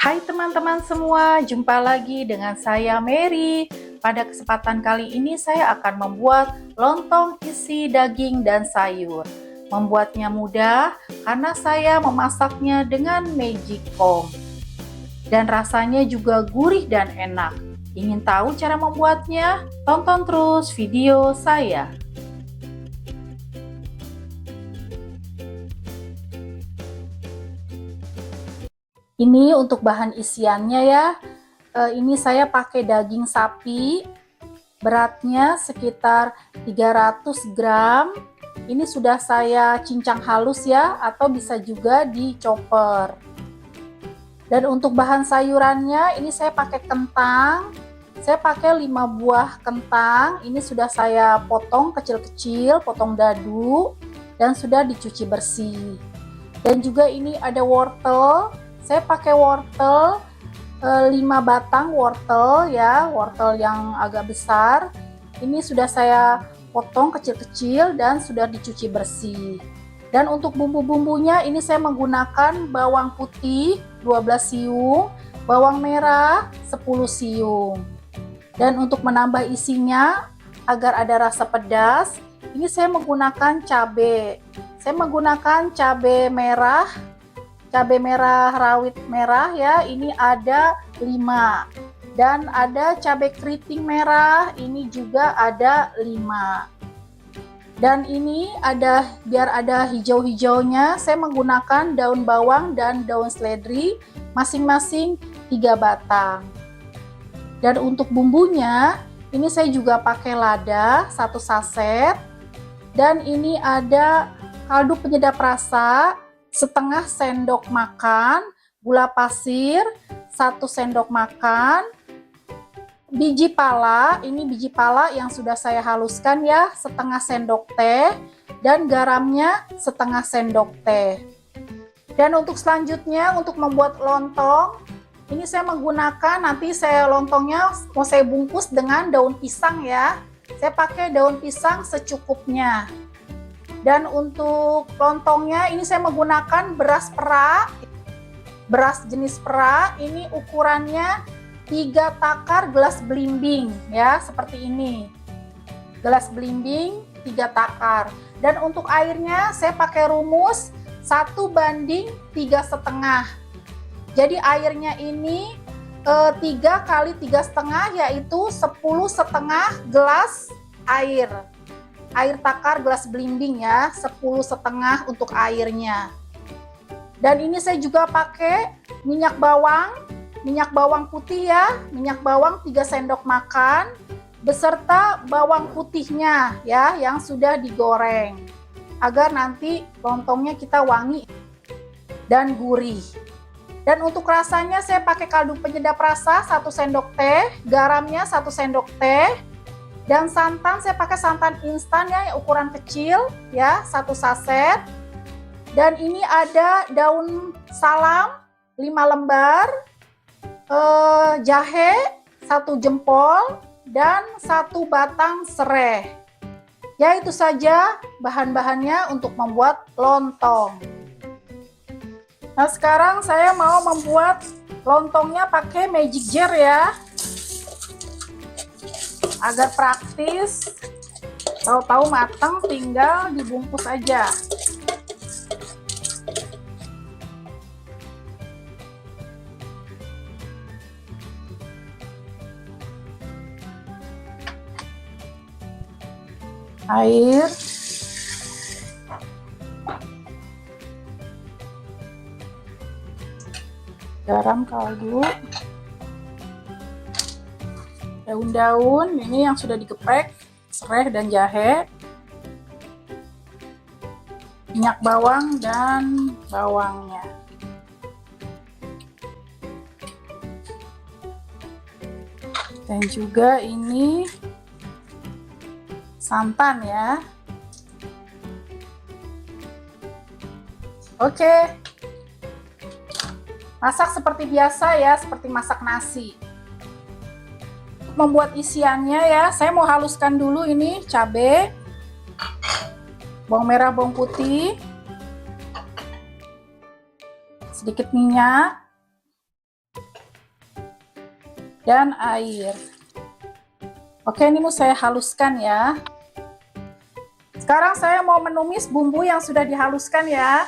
Hai teman-teman semua, jumpa lagi dengan saya Mary. Pada kesempatan kali ini saya akan membuat lontong isi daging dan sayur. Membuatnya mudah karena saya memasaknya dengan magicom. Dan rasanya juga gurih dan enak. Ingin tahu cara membuatnya? Tonton terus video saya. Ini untuk bahan isiannya ya. Ini saya pakai daging sapi, beratnya sekitar 300 gram. Ini sudah saya cincang halus ya, atau bisa juga di chopper. Dan untuk bahan sayurannya, ini saya pakai kentang. Saya pakai 5 buah kentang. Ini sudah saya potong kecil-kecil, potong dadu, dan sudah dicuci bersih. Dan juga ini ada wortel. Saya pakai wortel 5 batang wortel ya, wortel yang agak besar. Ini sudah saya potong kecil-kecil dan sudah dicuci bersih. Dan untuk bumbu-bumbunya ini saya menggunakan bawang putih 12 siung, bawang merah 10 siung. Dan untuk menambah isinya agar ada rasa pedas, ini saya menggunakan cabai. Saya menggunakan cabai merah rawit merah ya, ini ada 5, dan ada cabai keriting merah, ini juga ada 5. Dan ini ada, biar ada hijau-hijaunya, saya menggunakan daun bawang dan daun seledri masing-masing 3 batang. Dan untuk bumbunya ini saya juga pakai lada 1 saset, dan ini ada kaldu penyedap rasa setengah sendok makan, gula pasir 1 sendok makan, biji pala, ini biji pala yang sudah saya haluskan ya, setengah sendok teh, dan garamnya setengah sendok teh. Dan untuk selanjutnya, untuk membuat lontong, ini saya menggunakan, nanti lontongnya mau saya bungkus dengan daun pisang ya. Saya pakai daun pisang secukupnya. Dan untuk lontongnya ini saya menggunakan beras perak, beras jenis perak, ini ukurannya 3 takar gelas belimbing ya, seperti ini. Gelas belimbing 3 takar. Dan untuk airnya saya pakai rumus 1:3,5. Jadi airnya ini 3 kali 3,5 yaitu 10,5 gelas air. Air takar gelas belimbing ya, 10,5 untuk airnya. Dan ini saya juga pakai minyak bawang putih ya, minyak bawang 3 sendok makan beserta bawang putihnya ya yang sudah digoreng agar nanti lontongnya kita wangi dan gurih. Dan untuk rasanya saya pakai kaldu penyedap rasa 1 sendok teh, garamnya 1 sendok teh. Dan santan saya pakai santan instan ya, ukuran kecil ya, 1 saset. Dan ini ada daun salam 5 lembar, jahe 1 jempol, dan 1 batang serai. Ya itu saja bahan-bahannya untuk membuat lontong. Nah sekarang saya mau membuat lontongnya pakai magic jar ya, agar praktis, tahu-tahu matang tinggal dibungkus aja. Air, garam kaldu, daun-daun ini yang sudah digeprek, serai dan jahe, minyak bawang dan bawangnya. Dan juga ini santan ya. Oke. Masak seperti biasa ya, seperti masak nasi. Membuat isiannya ya, saya mau haluskan dulu ini cabai, bawang merah, bawang putih, sedikit minyak, dan air. Oke, ini mau saya haluskan ya. Sekarang saya mau menumis bumbu yang sudah dihaluskan ya.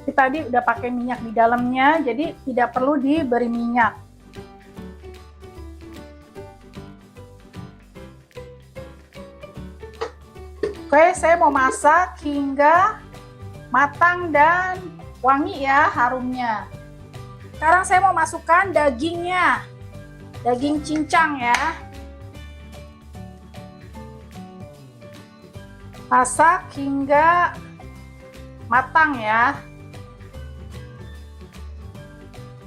Ini tadi udah pakai minyak di dalamnya, jadi tidak perlu diberi minyak. Oke, saya mau masak hingga matang dan wangi ya harumnya. Sekarang saya mau masukkan dagingnya. Daging cincang ya. Masak hingga matang ya.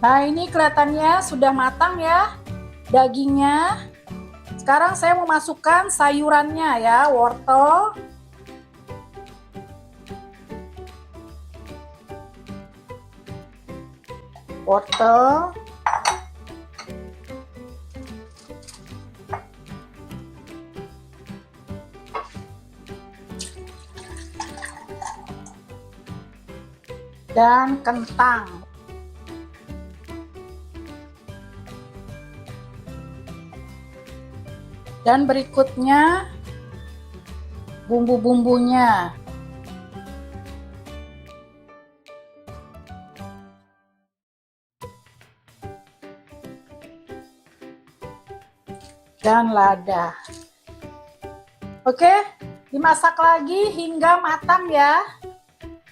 Nah, ini kelihatannya sudah matang ya dagingnya. Sekarang saya mau masukkan sayurannya ya, wortel, dan kentang. Dan berikutnya bumbu-bumbunya. Dan lada. Oke, dimasak lagi hingga matang ya.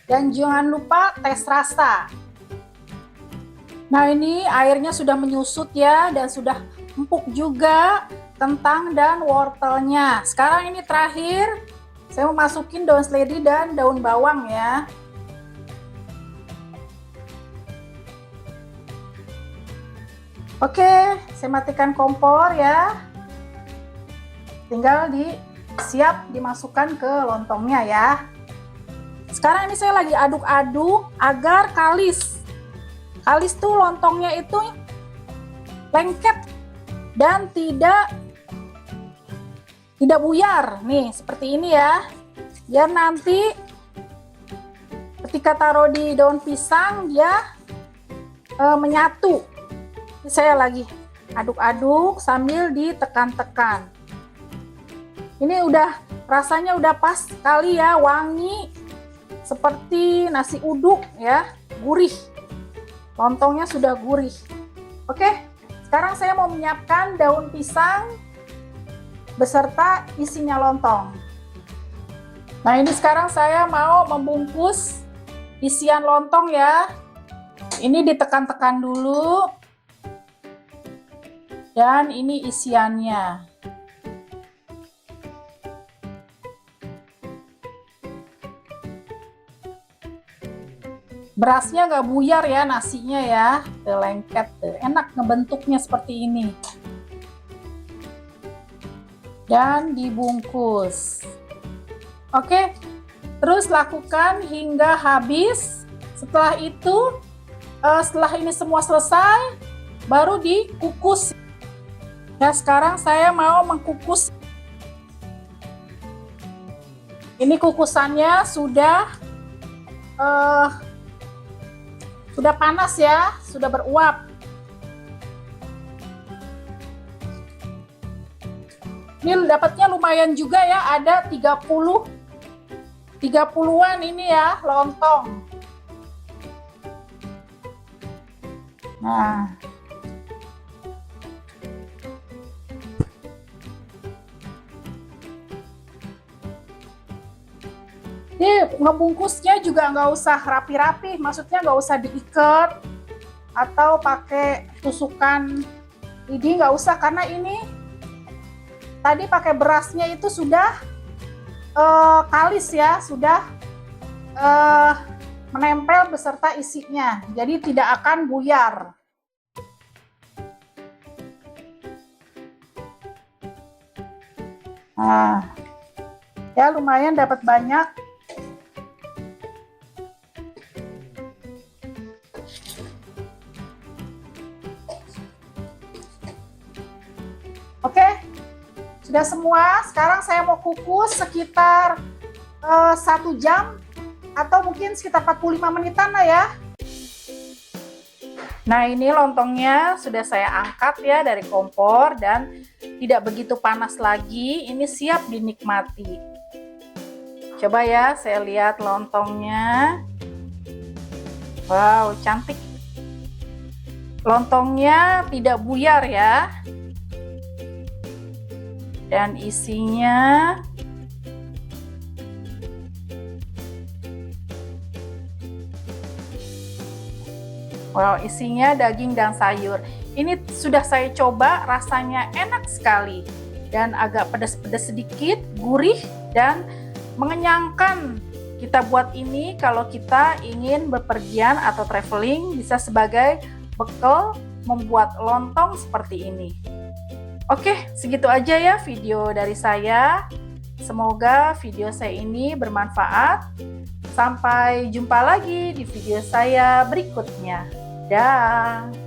Dan jangan lupa tes rasa. Nah, ini airnya sudah menyusut ya dan sudah empuk juga kentang dan wortelnya. Sekarang ini terakhir saya mau masukin daun seledri dan daun bawang ya. Oke, saya matikan kompor ya. Tinggal siap dimasukkan ke lontongnya ya. Sekarang ini saya lagi aduk-aduk agar kalis tuh lontongnya itu lengket dan tidak buyar nih seperti ini ya, biar nanti ketika taruh di daun pisang dia menyatu. Ini saya lagi aduk-aduk sambil ditekan-tekan. Ini udah rasanya udah pas sekali ya, wangi seperti nasi uduk ya, gurih. Lontongnya sudah gurih. Oke, sekarang saya mau menyiapkan daun pisang beserta isinya lontong. Nah, ini sekarang saya mau membungkus isian lontong ya. Ini ditekan-tekan dulu. Dan ini isiannya. Berasnya nggak buyar ya nasinya ya, lengket, enak ngebentuknya seperti ini. Dan dibungkus. Oke, terus lakukan hingga habis. Setelah itu, setelah ini semua selesai, baru dikukus. Ya, sekarang saya mau mengkukus. Ini kukusannya sudah panas ya, sudah beruap. Ini dapatnya lumayan juga ya, ada 30-an ini ya lontong. Nah, ini ngebungkusnya juga nggak usah rapi-rapi, maksudnya nggak usah diikat atau pakai tusukan lidi, nggak usah, karena ini tadi pakai berasnya itu sudah kalis ya, sudah menempel beserta isinya, jadi tidak akan buyar. Nah, ya lumayan dapat banyak. Oke, sudah semua. Sekarang saya mau kukus sekitar 1 jam atau mungkin sekitar 45 menitan lah ya. Nah, ini lontongnya sudah saya angkat ya dari kompor dan tidak begitu panas lagi. Ini siap dinikmati. Coba ya, saya lihat lontongnya. Wow, cantik. Lontongnya tidak buyar ya. Dan isinya wow, isinya daging dan sayur. Ini sudah saya coba, rasanya enak sekali dan agak pedas-pedas sedikit, gurih dan mengenyangkan. Kita buat ini kalau kita ingin bepergian atau traveling, bisa sebagai bekal membuat lontong seperti ini. Oke, segitu aja ya video dari saya. Semoga video saya ini bermanfaat. Sampai jumpa lagi di video saya berikutnya. Dah.